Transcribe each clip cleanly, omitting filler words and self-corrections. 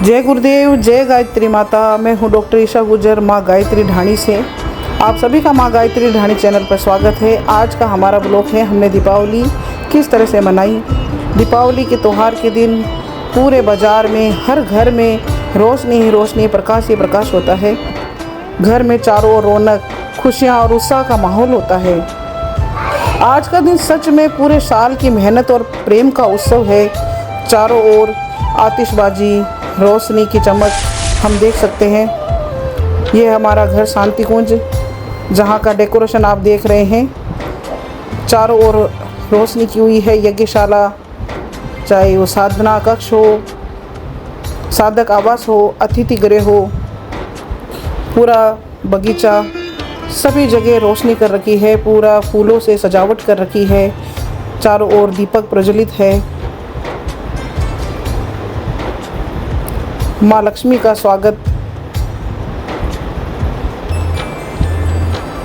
जय गुरुदेव, जय गायत्री माता। मैं हूँ डॉक्टर ईशा गुजर, माँ गायत्री ढाणी से। आप सभी का माँ गायत्री ढाणी चैनल पर स्वागत है। आज का हमारा ब्लॉग है, हमने दीपावली किस तरह से मनाई। दीपावली के त्यौहार के दिन पूरे बाज़ार में, हर घर में रोशनी ही रोशनी, प्रकाश ही प्रकाश होता है। घर में चारों ओर रौनक, खुशियाँ और उत्साह का माहौल होता है। आज का दिन सच में पूरे साल की मेहनत और प्रेम का उत्सव है। चारों ओर आतिशबाजी, रोशनी की चमक हम देख सकते हैं। ये हमारा घर शांति कुंज, जहाँ का डेकोरेशन आप देख रहे हैं। चारों ओर रोशनी की हुई है। यज्ञशाला, चाहे वो साधना कक्ष हो, साधक आवास हो, अतिथि गृह हो, पूरा बगीचा, सभी जगह रोशनी कर रखी है। पूरा फूलों से सजावट कर रखी है। चारों ओर दीपक प्रज्वलित है। माँ लक्ष्मी का स्वागत।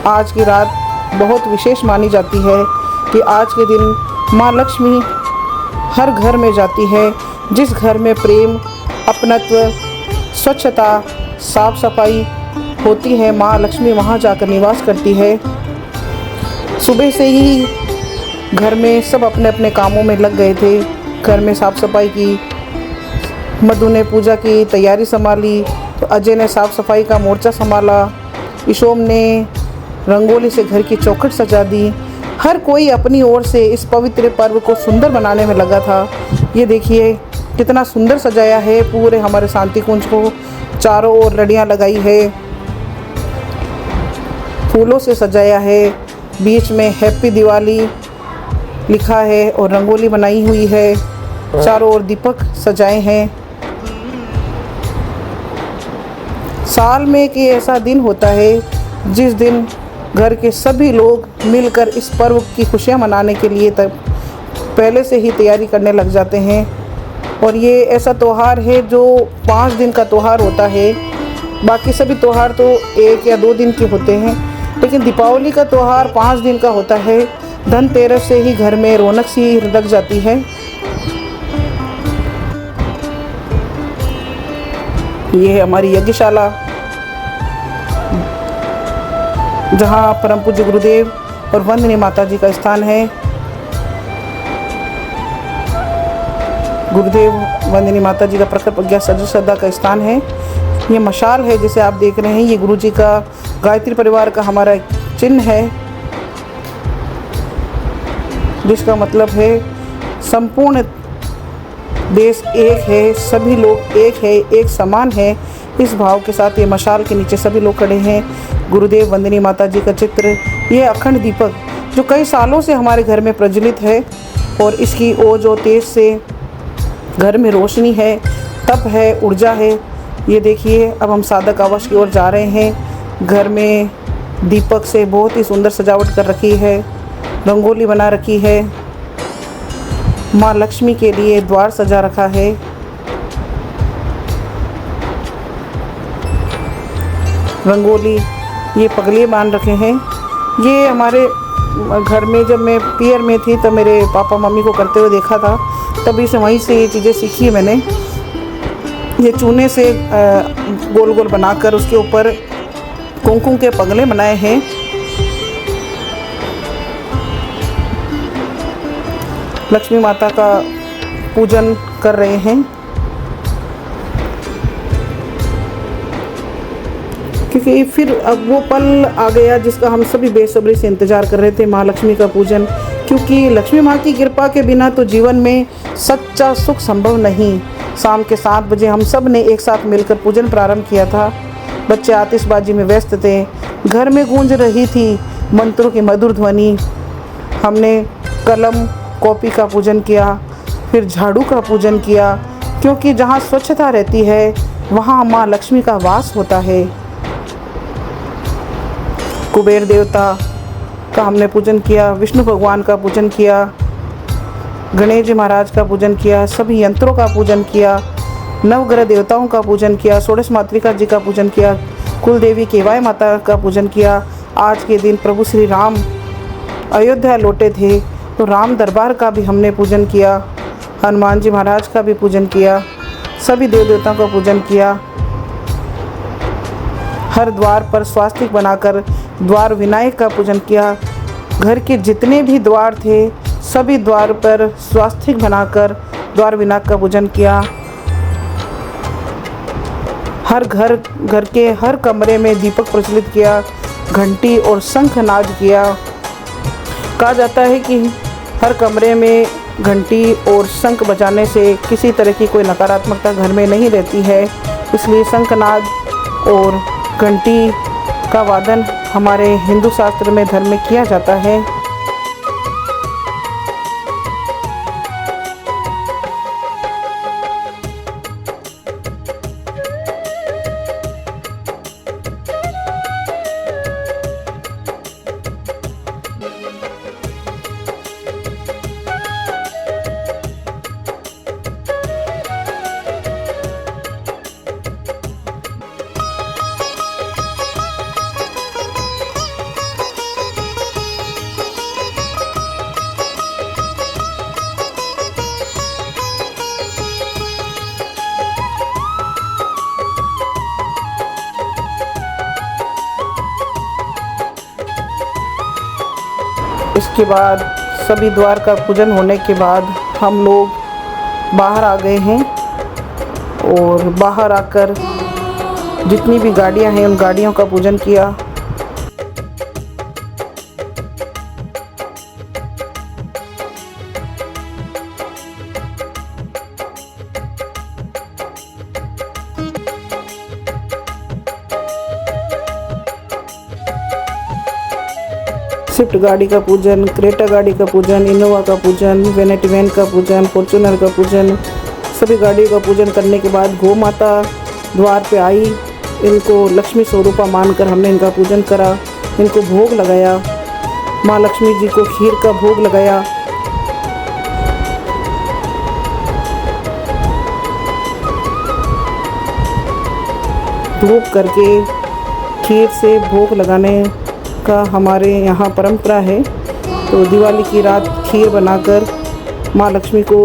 आज की रात बहुत विशेष मानी जाती है कि आज के दिन माँ लक्ष्मी हर घर में जाती है। जिस घर में प्रेम, अपनत्व, स्वच्छता, साफ सफाई होती है, माँ लक्ष्मी वहाँ जाकर निवास करती है। सुबह से ही घर में सब अपने अपने कामों में लग गए थे। घर में साफ सफाई की, मधु ने पूजा की तैयारी संभाली, तो अजय ने साफ़ सफाई का मोर्चा संभाला, ईशोम ने रंगोली से घर की चौखट सजा दी। हर कोई अपनी ओर से इस पवित्र पर्व को सुंदर बनाने में लगा था। ये देखिए कितना सुंदर सजाया है पूरे हमारे शांति कुंज को। चारों ओर लड़ियाँ लगाई है, फूलों से सजाया है। बीच में हैप्पी दिवाली लिखा है और रंगोली बनाई हुई है। चारों ओर दीपक सजाए हैं। साल में एक ऐसा दिन होता है जिस दिन घर के सभी लोग मिलकर इस पर्व की खुशियां मनाने के लिए तब पहले से ही तैयारी करने लग जाते हैं। और ये ऐसा त्यौहार है जो 5 दिन का त्यौहार होता है। बाकी सभी त्यौहार तो 1 या 2 दिन के होते हैं, लेकिन दीपावली का त्यौहार 5 दिन का होता है। धनतेरस से ही घर में रौनक सी लग जाती है। ये है हमारी यज्ञशाला, जहाँ परम पूज्य गुरुदेव और वंदनीय माता जी का स्थान है। गुरुदेव वंदनीय माता जी का प्रखर प्रज्ञा सजल श्रद्धा का स्थान है। ये मशाल है जिसे आप देख रहे हैं, ये गुरु जी का, गायत्री परिवार का हमारा चिन्ह है, जिसका मतलब है संपूर्ण देश एक है, सभी लोग एक है, एक समान है। इस भाव के साथ ये मशाल के नीचे सभी लोग खड़े हैं। गुरुदेव वंदनीय माता जी का चित्र, ये अखंड दीपक जो कई सालों से हमारे घर में प्रज्वलित है, और इसकी ओज और तेज से घर में रोशनी है, तप है, ऊर्जा है। ये देखिए अब हम साधक आवास की ओर जा रहे हैं। घर में दीपक से बहुत ही सुंदर सजावट कर रखी है, रंगोली बना रखी है। माँ लक्ष्मी के लिए द्वार सजा रखा है। रंगोली, ये पगले बांध रखे हैं। ये हमारे घर में जब मैं पियर में थी तब मेरे पापा मम्मी को करते हुए देखा था, तभी से वहीं से ये चीज़ें सीखी है मैंने। ये चूने से गोल गोल बनाकर उसके ऊपर कुमकुम के पगले बनाए हैं। लक्ष्मी माता का पूजन कर रहे हैं, क्योंकि फिर अब वो पल आ गया जिसका हम सभी बेसब्री से इंतज़ार कर रहे थे, माँ लक्ष्मी का पूजन। क्योंकि लक्ष्मी माँ की कृपा के बिना तो जीवन में सच्चा सुख संभव नहीं। शाम के 7 बजे हम सब ने एक साथ मिलकर पूजन प्रारंभ किया था। बच्चे आतिशबाजी में व्यस्त थे। घर में गूंज रही थी मंत्रों की मधुर ध्वनि। हमने कलम कॉपी का पूजन किया, फिर झाड़ू का पूजन किया, क्योंकि जहाँ स्वच्छता रहती है वहाँ माँ लक्ष्मी का वास होता है। कुबेर देवता का हमने पूजन किया, विष्णु भगवान का पूजन किया, गणेश जी महाराज का पूजन किया, सभी यंत्रों का पूजन किया, नवग्रह देवताओं का पूजन किया, षोडश मातृका जी का पूजन किया, कुल देवी केवाय माता का पूजन किया। आज के दिन प्रभु श्री राम अयोध्या लौटे थे, तो राम दरबार का भी हमने पूजन किया। हनुमान जी महाराज का भी पूजन किया। सभी देव देवताओं का पूजन किया। हर द्वार पर स्वास्तिक बनाकर द्वार विनायक का पूजन किया। घर के जितने भी द्वार थे सभी द्वार पर स्वास्तिक बनाकर द्वार विनायक का पूजन किया। हर घर के हर कमरे में दीपक प्रज्वलित किया, घंटी और शंख नाद किया। कहा जाता है कि हर कमरे में घंटी और शंख बजाने से किसी तरह की कोई नकारात्मकता घर में नहीं रहती है, इसलिए शंखनाद और घंटी का वादन हमारे हिंदू शास्त्र में धर्म में किया जाता है। इसके बाद सभी द्वार का पूजन होने के बाद हम लोग बाहर आ गए हैं और बाहर आकर जितनी भी गाड़ियां हैं उन गाड़ियों का पूजन किया। स्विफ्ट गाड़ी का पूजन, क्रेटा गाड़ी का पूजन, इनोवा का पूजन, वेनेटी वैन का पूजन, फॉर्च्यूनर का पूजन, सभी गाड़ियों का पूजन करने के बाद गौ माता द्वार पे आई। इनको लक्ष्मी स्वरूपा मानकर हमने इनका पूजन करा, इनको भोग लगाया, माँ लक्ष्मी जी को खीर का भोग लगाया। धूप करके खीर से भोग लगाने का हमारे यहाँ परंपरा है। तो दिवाली की रात खीर बनाकर माँ लक्ष्मी को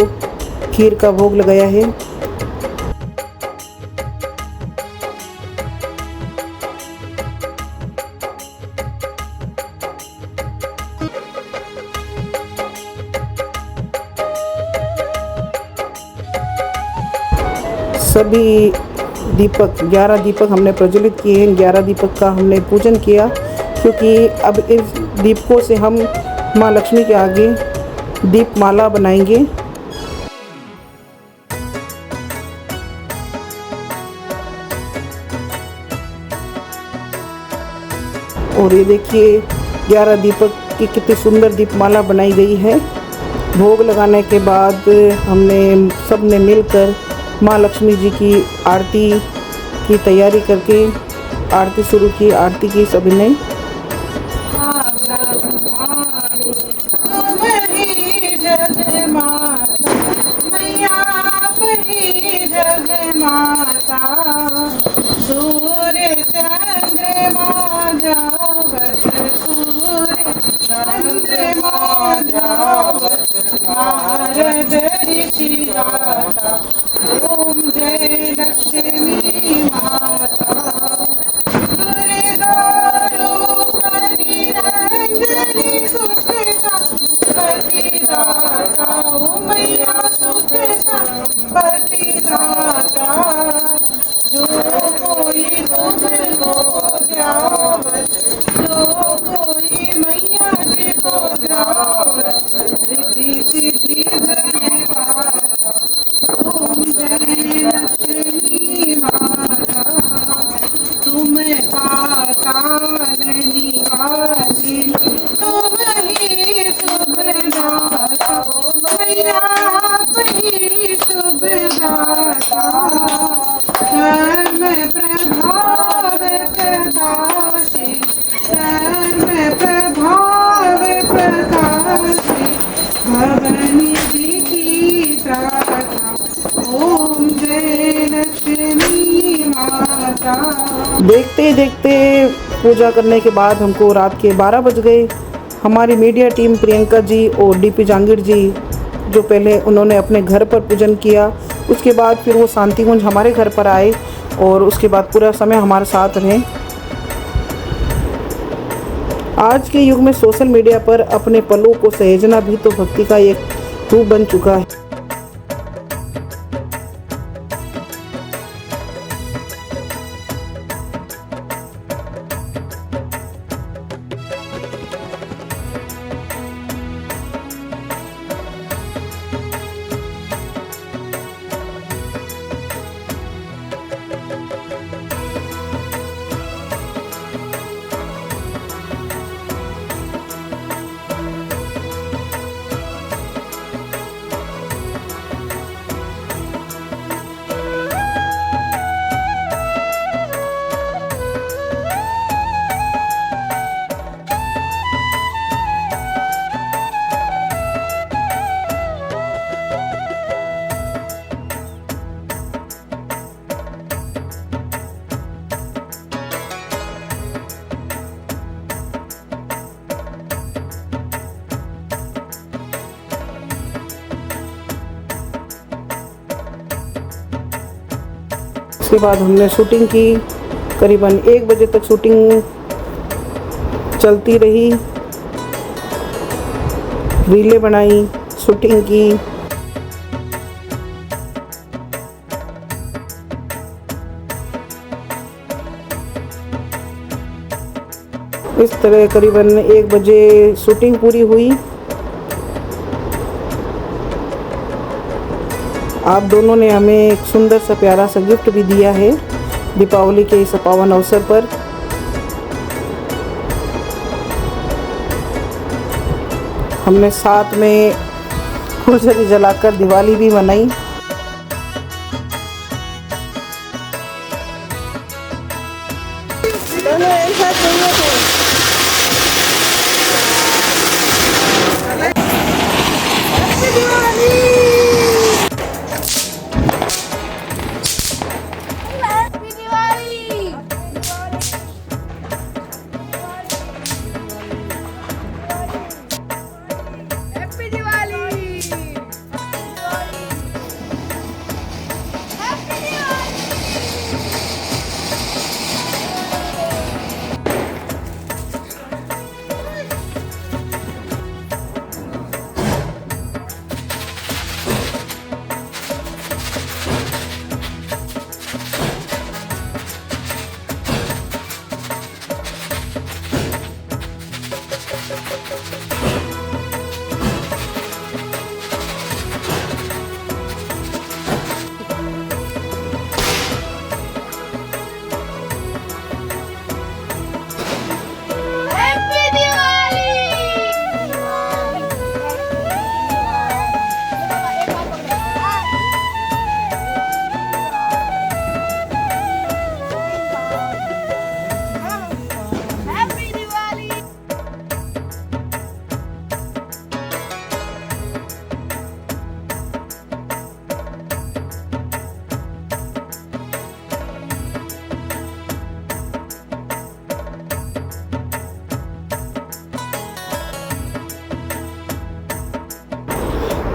खीर का भोग लगाया है। सभी दीपक 11 दीपक हमने प्रज्वलित किए हैं। 11 दीपक का हमने पूजन किया, क्योंकि अब इस दीपकों से हम माँ लक्ष्मी के आगे दीपमाला बनाएंगे। और ये देखिए 11 दीपक की कितनी सुंदर दीपमाला बनाई गई है। भोग लगाने के बाद हमने सब ने मिलकर माँ लक्ष्मी जी की आरती की तैयारी करके आरती शुरू की। आरती की सभी ने। सूर्य चंद्रमा जावत, सूर्य चंद्रमा जावत, नारद ऋषि गाता, ओम जय लक्ष्मी माता। दुर्गा रूपनि रंजनी सुखदा पति दाता, ओ मैया सुख संपत्ति दाता। जो कोई तुमको जावत, जो कोई मैया जी को जावत, रिद्धि सिद्धि धन पाता, ओम जय लक्ष्मी माता। तुम पाताल निवासिनी, तुम ही शुभदाता, मैया आप ही शुभदाता। धर्म प्रभाव प्रकाशे, धर्म प्रभाव प्रकाशे, भवनिधि की त्राता, ओम जय लक्ष्मी माता। देखते देखते पूजा करने के बाद हमको रात के 12 बज गए। हमारी मीडिया टीम प्रियंका जी और डीपी जांगीर जी, जो पहले उन्होंने अपने घर पर पूजन किया, उसके बाद फिर वो शांति कुंज हमारे घर पर आए और उसके बाद पूरा समय हमारे साथ रहे। आज के युग में सोशल मीडिया पर अपने पलों को सहेजना भी तो भक्ति का एक रूप बन चुका है। उसके बाद हमने शूटिंग की, करीबन 1 बजे तक शूटिंग चलती रही, रीलें बनाई, शूटिंग की। इस तरह करीबन 1 बजे शूटिंग पूरी हुई। आप दोनों ने हमें एक सुंदर सा प्यारा सा गिफ्ट भी दिया है दीपावली के इस पावन अवसर पर। हमने साथ में फुलझड़ी जलाकर दिवाली भी मनाई।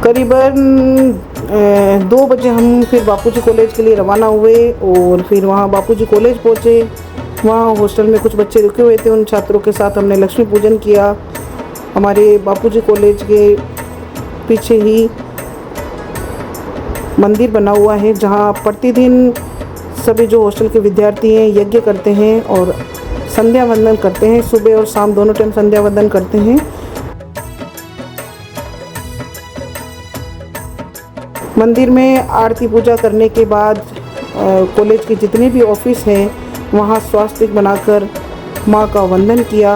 करीबन 2 बजे हम फिर बापूजी कॉलेज के लिए रवाना हुए और फिर वहाँ बापूजी कॉलेज पहुँचे। वहाँ हॉस्टल में कुछ बच्चे रुके हुए थे, उन छात्रों के साथ हमने लक्ष्मी पूजन किया। हमारे बापूजी कॉलेज के पीछे ही मंदिर बना हुआ है जहाँ प्रतिदिन सभी जो हॉस्टल के विद्यार्थी हैं यज्ञ करते हैं और संध्या वंदन करते हैं। सुबह और शाम दोनों टाइम संध्या वंदन करते हैं। मंदिर में आरती पूजा करने के बाद कॉलेज के जितने भी ऑफिस हैं वहाँ स्वास्तिक बनाकर माँ का वंदन किया।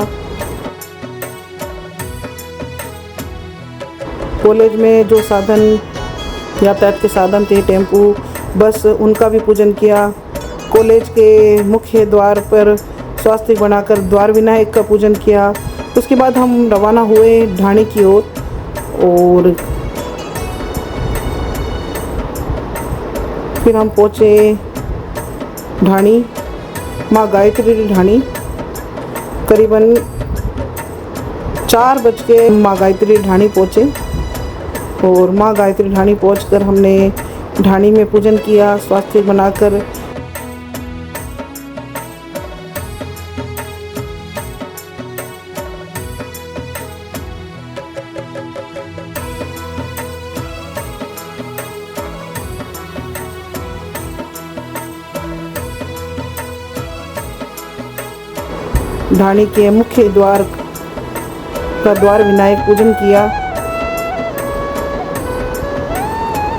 कॉलेज में जो साधन यातायात के साधन थे, टेम्पू, बस, उनका भी पूजन किया। कॉलेज के मुख्य द्वार पर स्वास्तिक बनाकर द्वार विनायक का पूजन किया। उसके बाद हम रवाना हुए ढाणी की ओर और फिर हम पहुँचे ढाणी, माँ गायत्री ढाणी। करीबन 4 बज के माँ गायत्री ढाणी पहुँचे और माँ गायत्री ढाणी पहुँचकर हमने ढाणी में पूजन किया स्वास्थ्य बनाकर। ढाणी के मुख्य द्वार का द्वार विनायक पूजन किया,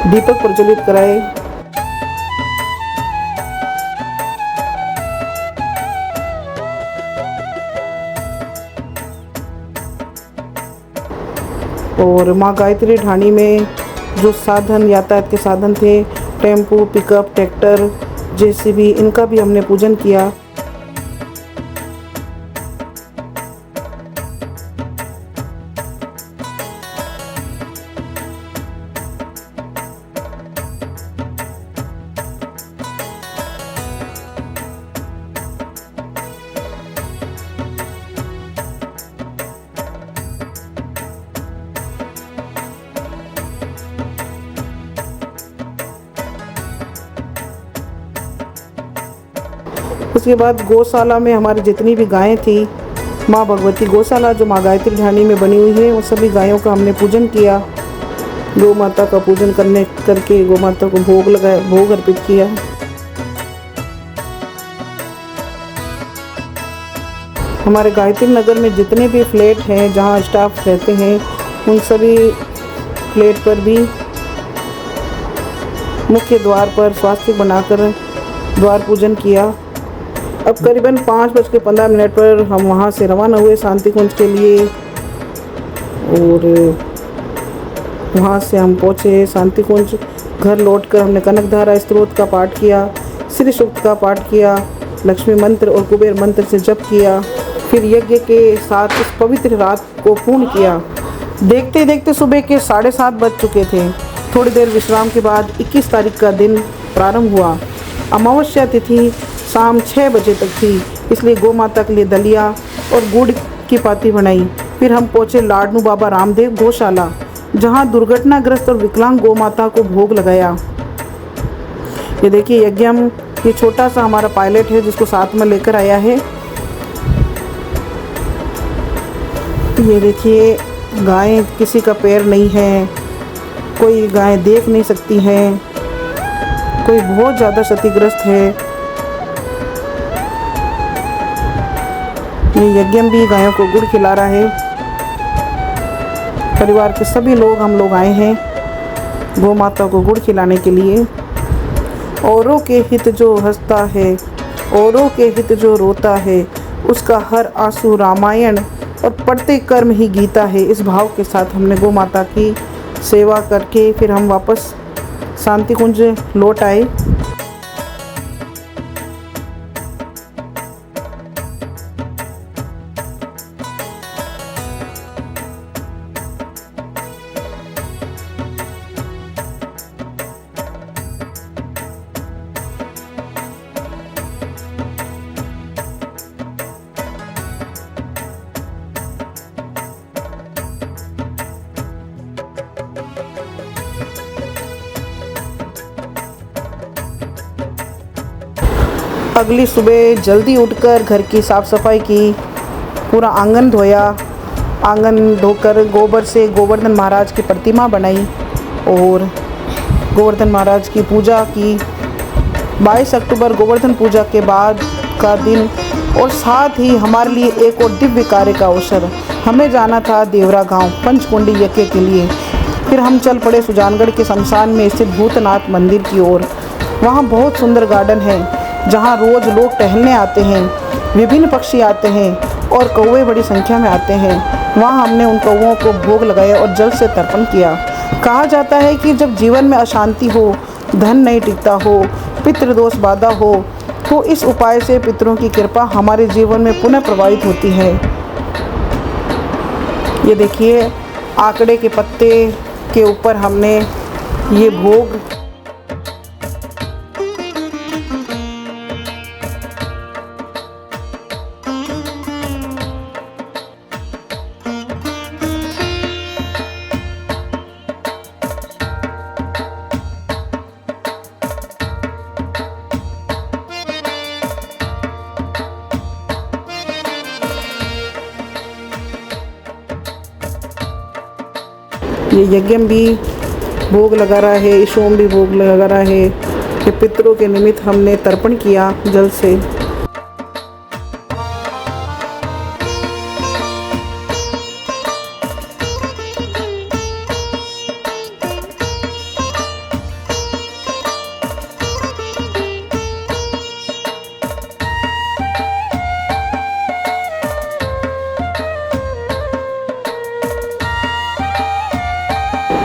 दीपक प्रज्वलित कराए। और माँ गायत्री ढाणी में जो साधन यातायात के साधन थे, टेम्पो, पिकअप, ट्रैक्टर, जेसीबी, इनका भी हमने पूजन किया। उसके बाद गौशाला में हमारी जितनी भी गायें थी, माँ भगवती गौशाला जो माँ गायत्री ढाणी में बनी हुई है, वो सभी गायों का हमने पूजन किया। गौ माता का पूजन करके गौ माता को भोग लगाया, भोग अर्पित किया। हमारे गायत्री नगर में जितने भी फ्लैट हैं जहाँ स्टाफ रहते हैं, उन सभी फ्लैट पर भी मुख्य द्वार पर स्वास्थ्य बनाकर द्वार पूजन किया। अब करीबन 5:15 पर हम वहाँ से रवाना हुए शांति कुंज के लिए, और वहाँ से हम पहुँचे शांति कुंज। घर लौटकर हमने कनकधारा स्तोत्र का पाठ किया, श्री सूक्त का पाठ किया, लक्ष्मी मंत्र और कुबेर मंत्र से जप किया। फिर यज्ञ के साथ इस पवित्र रात को पूर्ण किया। देखते देखते सुबह के 7:30 बज चुके थे। थोड़ी देर विश्राम के बाद 21 तारीख का दिन प्रारंभ हुआ। अमावस्या तिथि शाम 6 बजे तक थी, इसलिए गौ माता के लिए दलिया और गुड़ की पाती बनाई। फिर हम पहुँचे लाडनू बाबा रामदेव गौशाला, जहाँ दुर्घटनाग्रस्त और विकलांग गौ माता को भोग लगाया। ये देखिए यज्ञम, ये छोटा सा हमारा पायलट है जिसको साथ में लेकर आया है। ये देखिए गायें, किसी का पैर नहीं है, कोई गाय देख नहीं सकती है, कोई बहुत ज़्यादा क्षतिग्रस्त है। ये यज्ञम भी गायों को गुड़ खिला रहा है। परिवार के सभी लोग हम लोग आए हैं गौ माता को गुड़ खिलाने के लिए। औरों के हित जो हंसता है, औरों के हित जो रोता है, उसका हर आंसू रामायण और पढ़ते कर्म ही गीता है। इस भाव के साथ हमने गौ माता की सेवा करके फिर हम वापस शांति कुंज लौट आए। अगली सुबह जल्दी उठकर घर की साफ़ सफाई की, पूरा आंगन धोया। आंगन धोकर गोबर से गोवर्धन महाराज की प्रतिमा बनाई और गोवर्धन महाराज की पूजा की। 22 अक्टूबर गोवर्धन पूजा के बाद का दिन, और साथ ही हमारे लिए एक और दिव्य कार्य का अवसर। हमें जाना था देवरा गांव पंचकुंडी यज्ञ के लिए। फिर हम चल पड़े सुजानगढ़ के शमशान में स्थित भूतनाथ मंदिर की ओर। वहाँ बहुत सुंदर गार्डन है जहाँ रोज़ लोग टहलने आते हैं, विभिन्न पक्षी आते हैं और कौवे बड़ी संख्या में आते हैं। वहाँ हमने उन कौवों को भोग लगाया और जल से तर्पण किया। कहा जाता है कि जब जीवन में अशांति हो, धन नहीं टिकता हो, पितृदोष बाधा हो, तो इस उपाय से पितरों की कृपा हमारे जीवन में पुनः प्रवाहित होती है। ये देखिए आकड़े के पत्ते के ऊपर हमने ये भोग ये यज्ञ भी भोग लगा रहा है, ईशोम भी भोग लगा रहा है। ये पितरों के निमित्त हमने तर्पण किया जल से।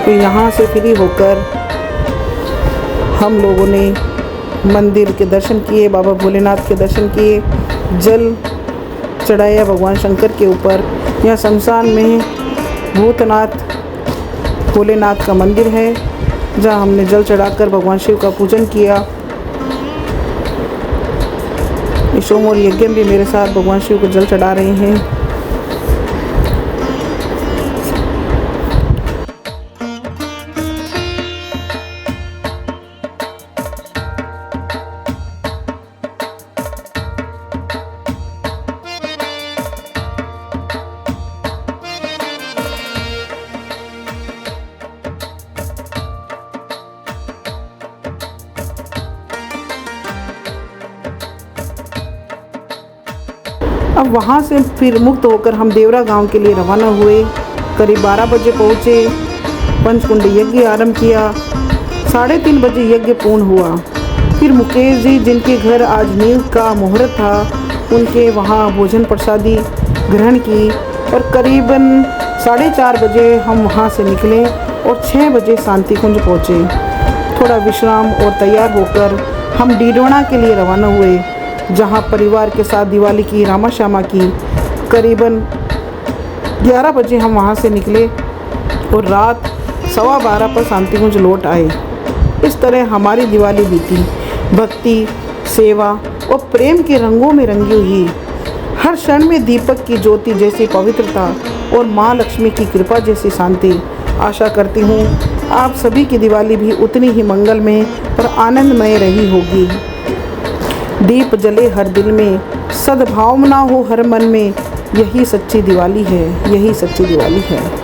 तो यहाँ से फ्री होकर हम लोगों ने मंदिर के दर्शन किए, बाबा भोलेनाथ के दर्शन किए, जल चढ़ाया भगवान शंकर के ऊपर। यहाँ शमशान में भूतनाथ भोलेनाथ का मंदिर है, जहाँ हमने जल चढ़ाकर भगवान शिव का पूजन किया। ईशोम और यज्ञ भी मेरे साथ भगवान शिव को जल चढ़ा रहे हैं। अब वहाँ से फिर मुक्त होकर हम देवरा गांव के लिए रवाना हुए। करीब 12 बजे पहुँचे। पंचकुंड यज्ञ आरंभ किया। 3:30 बजे यज्ञ पूर्ण हुआ। फिर मुकेश जी, जिनके घर आज नींव का मुहूर्त था, उनके वहाँ भोजन प्रसादी ग्रहण की और करीबन 4:30 बजे हम वहाँ से निकले और 6 बजे शांति कुंज पहुँचे। थोड़ा विश्राम और तैयार होकर हम डीडवाना के लिए रवाना हुए, जहाँ परिवार के साथ दिवाली की रामा श्यामा की। करीबन 11 बजे हम वहाँ से निकले और रात 12:15 पर शांतिकुंज लौट आए। इस तरह हमारी दिवाली बीती, भक्ति, सेवा और प्रेम के रंगों में रंगी हुई। हर क्षण में दीपक की ज्योति जैसी पवित्रता और माँ लक्ष्मी की कृपा जैसी शांति। आशा करती हूँ आप सभी की दिवाली भी उतनी ही मंगलमय और आनंदमय रही होगी। दीप जले हर दिल में, सद्भावना हो हर मन में, यही सच्ची दिवाली है, यही सच्ची दिवाली है।